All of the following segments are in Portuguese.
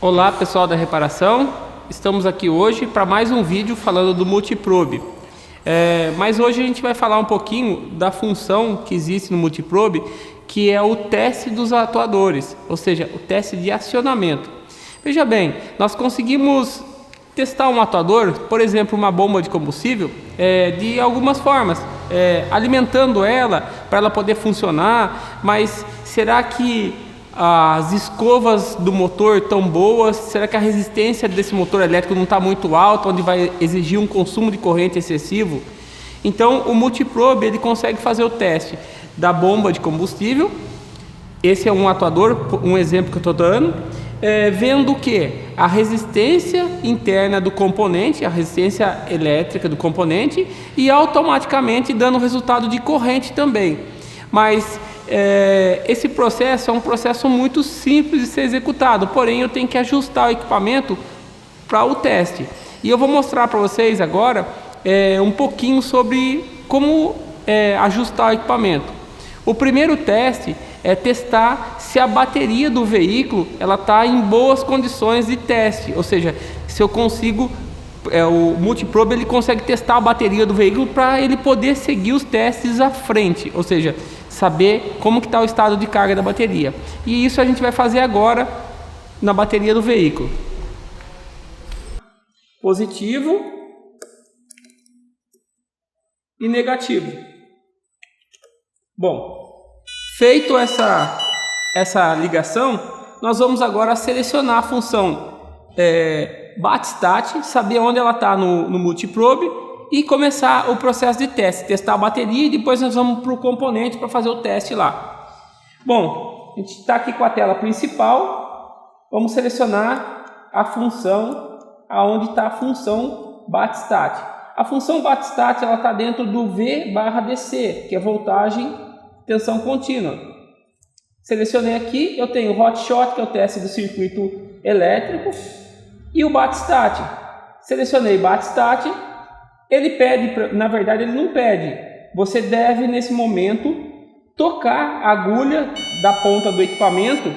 Olá pessoal da reparação, estamos aqui hoje para mais um vídeo falando do multiprobe. Mas hoje a gente vai falar um pouquinho da função que existe no multiprobe, que é o teste dos atuadores, ou seja, o teste de acionamento. Veja bem, nós conseguimos testar um atuador, por exemplo uma bomba de combustível, de algumas formas, alimentando ela para ela poder funcionar, mas será que as escovas do motor estão boas? Será que a resistência desse motor elétrico não está muito alta, onde vai exigir um consumo de corrente excessivo? Então o multiprobe ele consegue fazer o teste da bomba de combustível. Esse é um atuador, um exemplo que eu estou dando, vendo que a resistência interna do componente, a resistência elétrica do componente, e automaticamente dando resultado de corrente também. Mas esse processo é um processo muito simples de ser executado, porém eu tenho que ajustar o equipamento para o teste. E eu vou mostrar para vocês agora um pouquinho sobre como ajustar o equipamento. O primeiro teste é testar se a bateria do veículo ela está em boas condições de teste, ou seja, se eu consigo, o multiprobe ele consegue testar a bateria do veículo para ele poder seguir os testes à frente, ou seja, saber como que está o estado de carga da bateria. E isso a gente vai fazer agora na bateria do veículo. Positivo e negativo. Bom, feito essa ligação, nós vamos agora selecionar a função BAT/STAT, saber onde ela está no multiprobe e começar o processo de teste, testar a bateria e depois nós vamos para o componente para fazer o teste lá. Bom, a gente está aqui com a tela principal, vamos selecionar a função, aonde está a função BAT/STAT. A função BAT/STAT ela está dentro do V/DC, que é voltagem, tensão contínua. Selecionei aqui, eu tenho o hotshot, que é o teste do circuito elétrico, e o BAT/STAT. Selecionei BAT/STAT. Ele pede, na verdade ele não pede, você deve nesse momento tocar a agulha da ponta do equipamento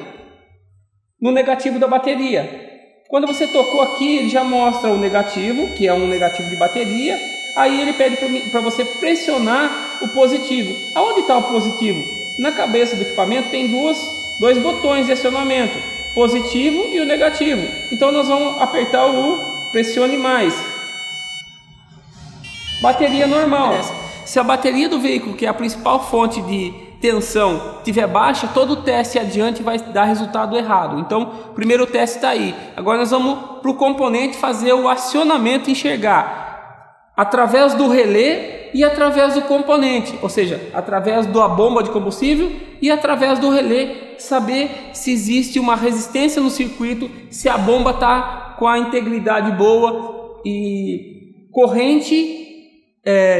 no negativo da bateria. Quando você tocou aqui, ele já mostra o negativo, que é um negativo de bateria. Aí ele pede para você pressionar o positivo. Aonde está o positivo? Na cabeça do equipamento tem dois botões de acionamento, positivo e o negativo. Então nós vamos apertar o pressione mais. Bateria normal. Se a bateria do veículo, que é a principal fonte de tensão, estiver baixa, todo o teste adiante vai dar resultado errado. Então, o primeiro teste está aí. Agora nós vamos para o componente fazer o acionamento, enxergar através do relé e através do componente, ou seja, através da bomba de combustível e através do relé, saber se existe uma resistência no circuito, se a bomba está com a integridade boa e corrente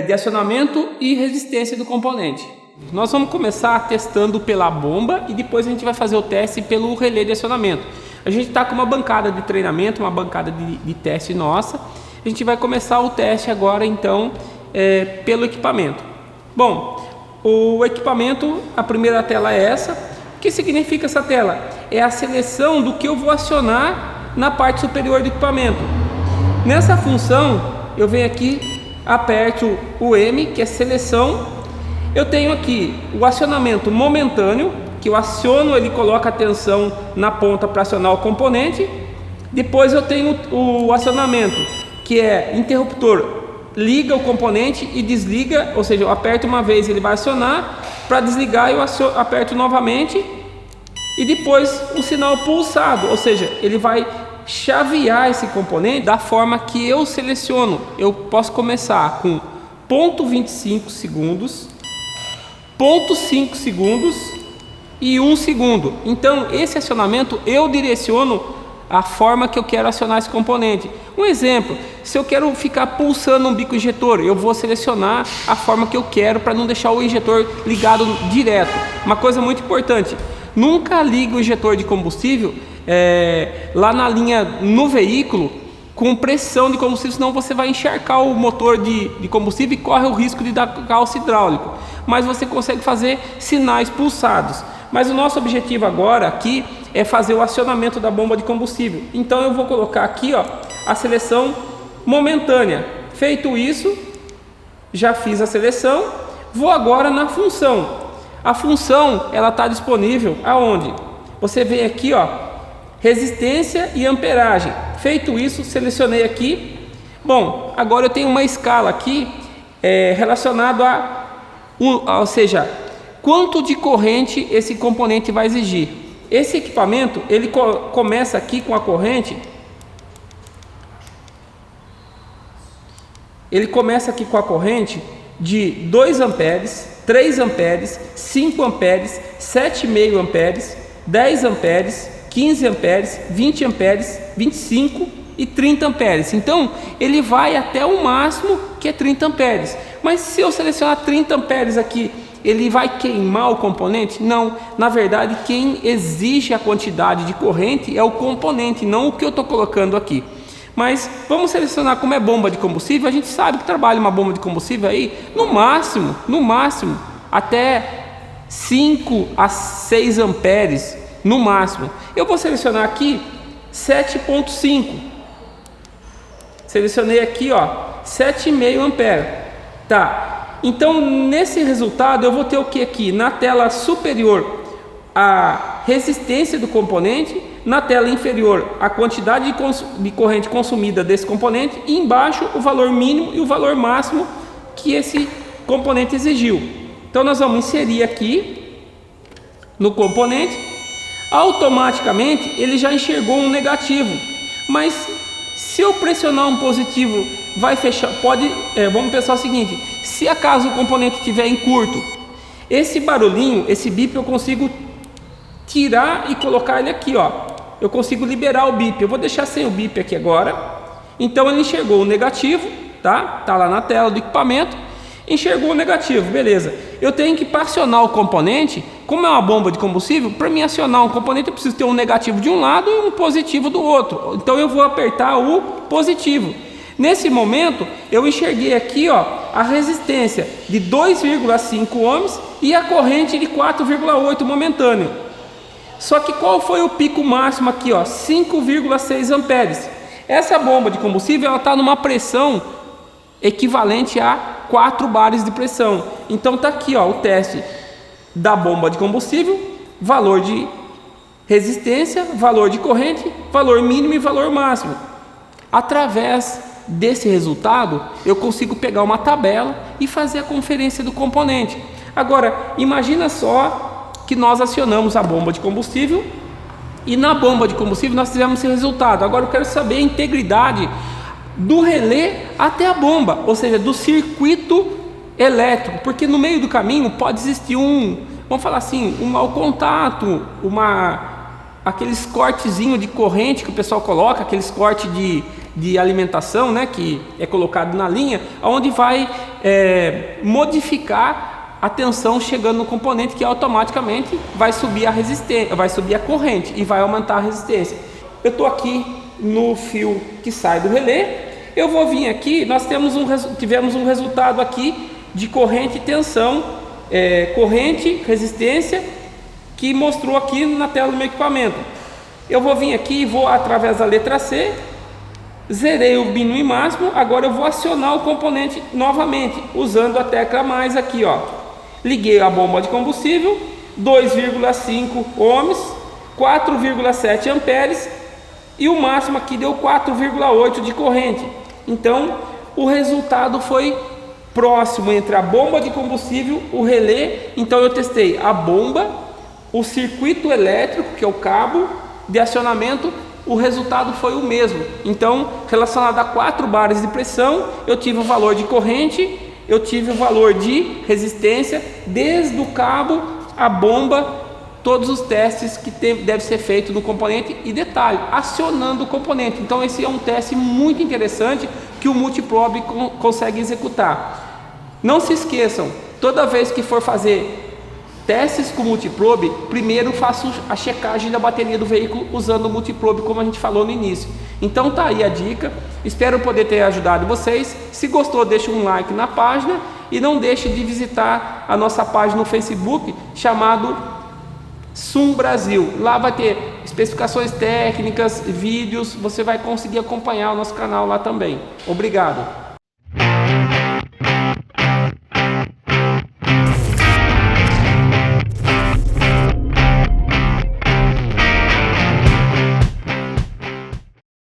de acionamento e resistência do componente. Nós vamos começar testando pela bomba e depois a gente vai fazer o teste pelo relé de acionamento. A gente está com uma bancada de treinamento, uma bancada de teste nossa. A gente vai começar o teste agora então pelo equipamento. Bom, o equipamento, a primeira tela é essa. O que significa essa tela? É a seleção do que eu vou acionar na parte superior do equipamento. Nessa função eu venho aqui, aperto o M, que é seleção. Eu tenho aqui o acionamento momentâneo, que eu aciono, ele coloca a tensão na ponta para acionar o componente. Depois eu tenho o acionamento, que é interruptor, liga o componente e desliga, ou seja, eu aperto uma vez ele vai acionar, para desligar eu aperto novamente, e depois o sinal pulsado, ou seja, ele vai chavear esse componente da forma que eu seleciono. Eu posso começar com 0,25 segundos, 0,5 segundos e 1 segundo. Então esse acionamento eu direciono a forma que eu quero acionar esse componente. Um exemplo, se eu quero ficar pulsando um bico injetor, eu vou selecionar a forma que eu quero para não deixar o injetor ligado direto. Uma coisa muito importante, nunca ligue o injetor de combustível lá na linha no veículo com pressão de combustível, senão você vai encharcar o motor de combustível e corre o risco de dar calço hidráulico. Mas você consegue fazer sinais pulsados. Mas o nosso objetivo agora aqui é fazer o acionamento da bomba de combustível. Então eu vou colocar aqui, ó, a seleção momentânea. Feito isso, já fiz a seleção, vou agora na função. A função, ela está disponível aonde? Você vem aqui, ó, resistência e amperagem. Feito isso, selecionei aqui. Bom, agora eu tenho uma escala aqui relacionado ou seja, quanto de corrente esse componente vai exigir. Esse equipamento, ele começa aqui com a corrente. Ele começa aqui com a corrente de 2 amperes, 3 amperes, 5 amperes, 7,5 amperes, 10 amperes, 15 amperes, 20 amperes, 25 e 30 amperes. Então, ele vai até o máximo, que é 30 amperes. Mas se eu selecionar 30 amperes aqui, ele vai queimar o componente? Não, na verdade, quem exige a quantidade de corrente é o componente, não o que eu estou colocando aqui. Mas vamos selecionar como é bomba de combustível. A gente sabe que trabalha uma bomba de combustível aí, no máximo, até 5 a 6 amperes, no máximo. Eu vou selecionar aqui 7,5. Selecionei aqui, ó, 7,5 ampere. Tá, então nesse resultado eu vou ter o que aqui? Na tela superior, a resistência do componente, na tela inferior a quantidade de corrente consumida desse componente e embaixo o valor mínimo e o valor máximo que esse componente exigiu. Então nós vamos inserir aqui no componente. Automaticamente ele já enxergou um negativo, mas se eu pressionar um positivo vai fechar, vamos pensar o seguinte: se acaso o componente estiver em curto, esse barulhinho, esse bip eu consigo tirar e colocar ele aqui, ó. Eu consigo liberar o bip. Eu vou deixar sem o bip aqui agora. Então ele enxergou o negativo, tá? Tá lá na tela do equipamento. Enxergou o negativo, beleza. Eu tenho que, para acionar o componente, como é uma bomba de combustível, para mim acionar um componente eu preciso ter um negativo de um lado e um positivo do outro. Então eu vou apertar o positivo. Nesse momento eu enxerguei aqui, ó, a resistência de 2,5 ohms e a corrente de 4,8 momentâneo. Só que qual foi o pico máximo aqui, ó? 5,6 amperes. Essa bomba de combustível ela está numa pressão equivalente a 4 bares de pressão. Então tá aqui, ó, o teste da bomba de combustível, valor de resistência, valor de corrente, valor mínimo e valor máximo. Através desse resultado, eu consigo pegar uma tabela e fazer a conferência do componente. Agora, imagina só que nós acionamos a bomba de combustível e na bomba de combustível nós tivemos esse resultado. Agora eu quero saber a integridade do relé até a bomba, ou seja, do circuito elétrico, porque no meio do caminho pode existir vamos falar assim, um mau contato, aqueles cortezinhos de corrente que o pessoal coloca, aqueles cortes de alimentação, né, que é colocado na linha, onde vai modificar a tensão chegando no componente, que automaticamente vai subir a resistência, vai subir a corrente e vai aumentar a resistência. Eu estou aqui no fio que sai do relé. Eu vou vir aqui, nós tivemos um resultado aqui de corrente e tensão, corrente, resistência, que mostrou aqui na tela do meu equipamento. Eu vou vir aqui e vou através da letra C, zerei o mínimo e máximo. Agora eu vou acionar o componente novamente, usando a tecla mais aqui, ó. Liguei a bomba de combustível, 2,5 ohms, 4,7 amperes e o máximo aqui deu 4,8 de corrente. Então o resultado foi próximo entre a bomba de combustível, o relé. Então eu testei a bomba, o circuito elétrico, que é o cabo de acionamento, o resultado foi o mesmo. Então, relacionado a 4 bares de pressão, eu tive o valor de corrente, eu tive o valor de resistência, desde o cabo, a bomba, todos os testes que deve ser feito no componente e detalhe, acionando o componente. Então esse é um teste muito interessante que o Multiprobe consegue executar. Não se esqueçam, toda vez que for fazer testes com Multiprobe, primeiro faço a checagem da bateria do veículo usando o Multiprobe, como a gente falou no início. Então tá aí a dica, espero poder ter ajudado vocês. Se gostou, deixa um like na página e não deixe de visitar a nossa página no Facebook chamado Sum Brasil. Lá vai ter especificações técnicas, vídeos, você vai conseguir acompanhar o nosso canal lá também. Obrigado!